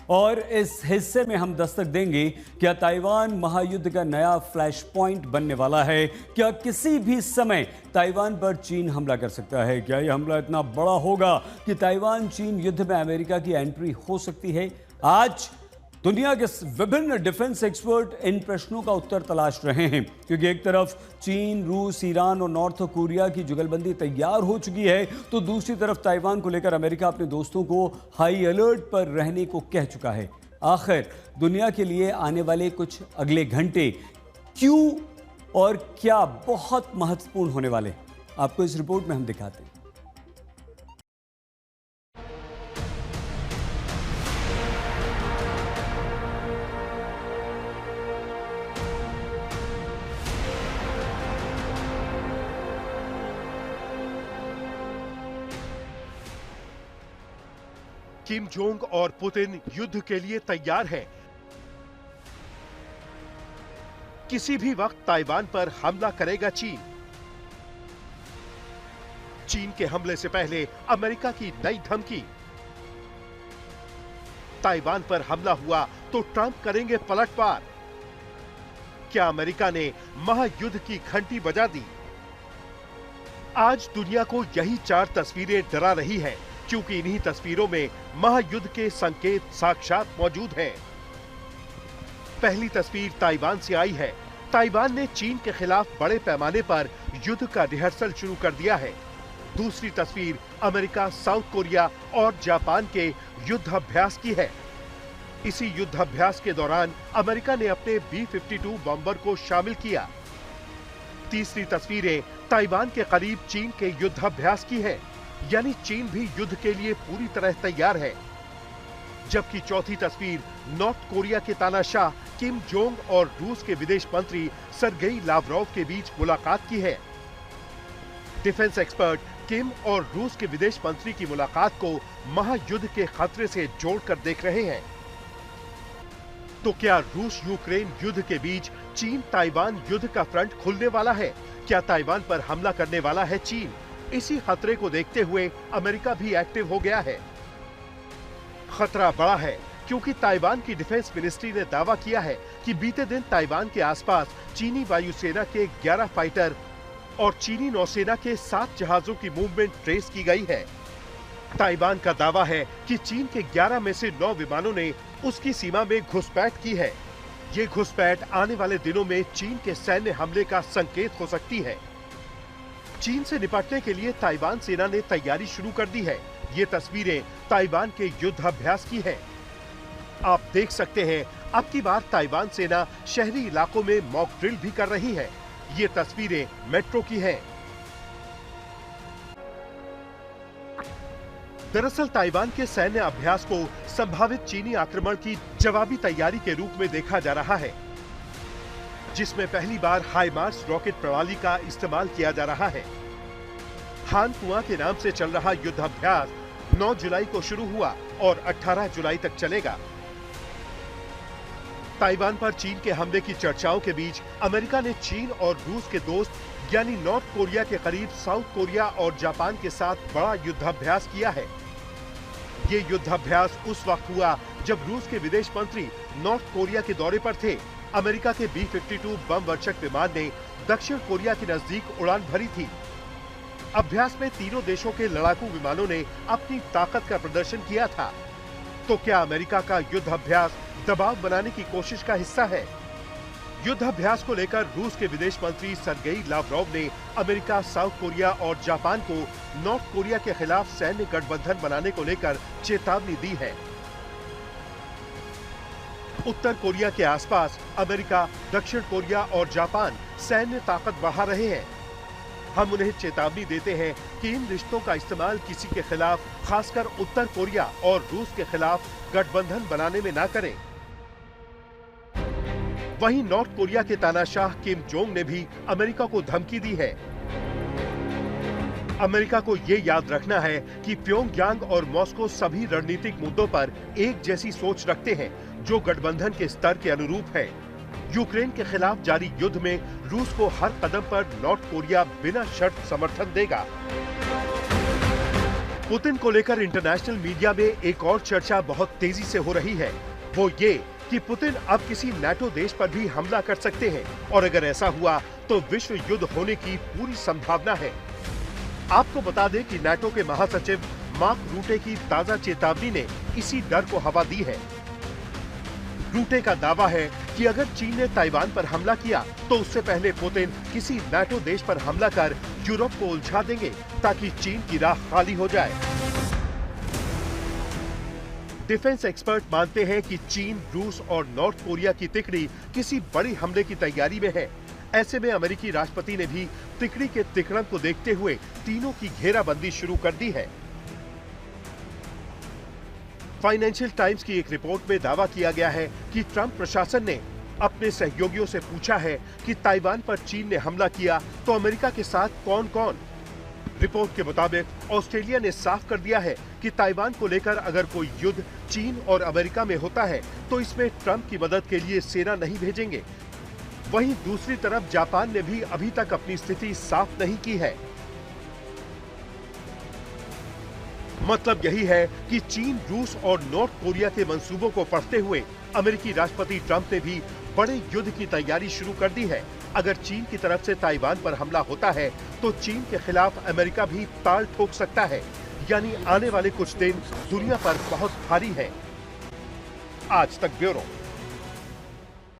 और इस हिस्से में हम दस्तक देंगे, क्या ताइवान महायुद्ध का नया फ्लैश पॉइंट बनने वाला है? क्या किसी भी समय ताइवान पर चीन हमला कर सकता है? क्या यह हमला इतना बड़ा होगा कि ताइवान चीन युद्ध में अमेरिका की एंट्री हो सकती है? आज दुनिया के विभिन्न डिफेंस एक्सपर्ट इन प्रश्नों का उत्तर तलाश रहे हैं, क्योंकि एक तरफ चीन, रूस, ईरान और नॉर्थ कोरिया की जुगलबंदी तैयार हो चुकी है, तो दूसरी तरफ ताइवान को लेकर अमेरिका अपने दोस्तों को हाई अलर्ट पर रहने को कह चुका है। आखिर दुनिया के लिए आने वाले कुछ अगले घंटे क्यों और क्या बहुत महत्वपूर्ण होने वाले, आपको इस रिपोर्ट में हम दिखाते हैं। किम जोंग और पुतिन युद्ध के लिए तैयार हैं। किसी भी वक्त ताइवान पर हमला करेगा चीन। चीन के हमले से पहले अमेरिका की नई धमकी। ताइवान पर हमला हुआ तो ट्रंप करेंगे पलटवार। क्या अमेरिका ने महायुद्ध की घंटी बजा दी? आज दुनिया को यही 4 तस्वीरें डरा रही हैं, क्योंकि इन्हीं तस्वीरों में महायुद्ध के संकेत साक्षात मौजूद हैं। पहली तस्वीर ताइवान से आई है। ताइवान ने चीन के खिलाफ बड़े पैमाने पर युद्ध का रिहर्सल शुरू कर दिया है। दूसरी तस्वीर अमेरिका, साउथ कोरिया और जापान के युद्धाभ्यास की है। इसी युद्धाभ्यास के दौरान अमेरिका ने अपने B-52 बॉम्बर को शामिल किया। तीसरी तस्वीरें ताइवान के करीब चीन के युद्धाभ्यास की है, यानी चीन भी युद्ध के लिए पूरी तरह तैयार है। जबकि चौथी तस्वीर नॉर्थ कोरिया के तानाशाह किम जोंग और रूस के विदेश मंत्री सरगेई लावरोव के बीच मुलाकात की है। डिफेंस एक्सपर्ट किम और रूस के विदेश मंत्री की मुलाकात को महायुद्ध के खतरे से जोड़कर देख रहे हैं। तो क्या रूस यूक्रेन युद्ध के बीच चीन ताइवान युद्ध का फ्रंट खुलने वाला है? क्या ताइवान पर हमला करने वाला है चीन? इसी खतरे को देखते हुए अमेरिका भी एक्टिव हो गया है। खतरा बड़ा है, क्योंकि ताइवान की डिफेंस मिनिस्ट्री ने दावा किया है कि बीते दिन ताइवान के आसपास चीनी वायुसेना के 11 फाइटर और चीनी नौसेना के 7 जहाजों की मूवमेंट ट्रेस की गई है। ताइवान का दावा है कि चीन के 11 में से 9 विमानों ने उसकी सीमा में घुसपैठ की है। ये घुसपैठ आने वाले दिनों में चीन के सैन्य हमले का संकेत हो सकती है। चीन से निपटने के लिए ताइवान सेना ने तैयारी शुरू कर दी है। ये तस्वीरें ताइवान के युद्धाभ्यास की हैं। आप देख सकते हैं, अब की बार ताइवान सेना शहरी इलाकों में मॉक ड्रिल भी कर रही है। ये तस्वीरें मेट्रो की हैं। दरअसल ताइवान के सैन्य अभ्यास को संभावित चीनी आक्रमण की जवाबी तैयारी के रूप में देखा जा रहा है, जिसमें पहली बार हाइमार्स रॉकेट प्रणाली का इस्तेमाल किया जा रहा है। हान कुआं के नाम से चल रहा युद्धाभ्यास 9 जुलाई को शुरू हुआ और 18 जुलाई तक चलेगा। ताइवान पर चीन के हमले की चर्चाओं के बीच अमेरिका ने चीन और रूस के दोस्त यानी नॉर्थ कोरिया के करीब साउथ कोरिया और जापान के साथ बड़ा युद्धाभ्यास किया है। ये युद्धाभ्यास उस वक्त हुआ जब रूस के विदेश मंत्री नॉर्थ कोरिया के दौरे पर थे। अमेरिका के B-52 बम वर्षक विमान ने दक्षिण कोरिया के नजदीक उड़ान भरी थी। अभ्यास में तीनों देशों के लड़ाकू विमानों ने अपनी ताकत का प्रदर्शन किया था। तो क्या अमेरिका का युद्धाभ्यास दबाव बनाने की कोशिश का हिस्सा है? युद्धाभ्यास को लेकर रूस के विदेश मंत्री सरगेई लावरोव ने अमेरिका, साउथ कोरिया और जापान को नॉर्थ कोरिया के खिलाफ सैन्य गठबंधन बनाने को लेकर चेतावनी दी है। उत्तर कोरिया के आसपास अमेरिका, दक्षिण कोरिया और जापान सैन्य ताकत बढ़ा रहे हैं। हम उन्हें चेतावनी देते हैं कि इन रिश्तों का इस्तेमाल किसी के खिलाफ, खासकर उत्तर कोरिया और रूस के खिलाफ गठबंधन बनाने में ना करें। वहीं नॉर्थ कोरिया के तानाशाह किम जोंग ने भी अमेरिका को धमकी दी है। अमेरिका को ये याद रखना है कि प्योंगयांग और मॉस्को सभी रणनीतिक मुद्दों पर एक जैसी सोच रखते हैं, जो गठबंधन के स्तर के अनुरूप है। यूक्रेन के खिलाफ जारी युद्ध में रूस को हर कदम पर नॉर्थ कोरिया बिना शर्त समर्थन देगा। पुतिन को लेकर इंटरनेशनल मीडिया में एक और चर्चा बहुत तेजी से हो रही है, वो ये कि पुतिन अब किसी नाटो देश पर भी हमला कर सकते हैं और अगर ऐसा हुआ तो विश्व युद्ध होने की पूरी संभावना है। आपको बता दें कि नाटो के महासचिव मार्क रूटे की ताजा चेतावनी ने इसी डर को हवा दी है। रूटे का दावा है कि अगर चीन ने ताइवान पर हमला किया तो उससे पहले पुतिन किसी नाटो देश पर हमला कर यूरोप को उलझा देंगे ताकि चीन की राह खाली हो जाए। डिफेंस एक्सपर्ट मानते हैं कि चीन, रूस और नॉर्थ कोरिया की तिकड़ी किसी बड़ी हमले की तैयारी में है। ऐसे में अमेरिकी राष्ट्रपति ने भी तिकड़ी के तिकड़म को देखते हुए तीनों की घेराबंदी शुरू कर दी है। फाइनेंशियल टाइम्स की एक रिपोर्ट में दावा किया गया है कि ट्रंप प्रशासन ने अपने सहयोगियों से पूछा है कि ताइवान पर चीन ने हमला किया तो अमेरिका के साथ कौन-कौन। रिपोर्ट के मुताबिक ऑस्ट्रेलिया ने साफ कर दिया है कि ताइवान को लेकर अगर कोई युद्ध चीन और अमेरिका में होता है तो इसमें ट्रंप की मदद के लिए सेना नहीं भेजेंगे। वहीं दूसरी तरफ जापान ने भी अभी तक अपनी स्थिति साफ नहीं की है। मतलब यही है कि चीन, रूस और नॉर्थ कोरिया के मंसूबों को पढ़ते हुए अमेरिकी राष्ट्रपति ट्रंप ने भी बड़े युद्ध की तैयारी शुरू कर दी है। अगर चीन की तरफ से ताइवान पर हमला होता है तो चीन के खिलाफ अमेरिका भी ताल ठोक सकता है, यानी आने वाले कुछ दिन दुनिया पर बहुत भारी है। आज तक ब्यूरो।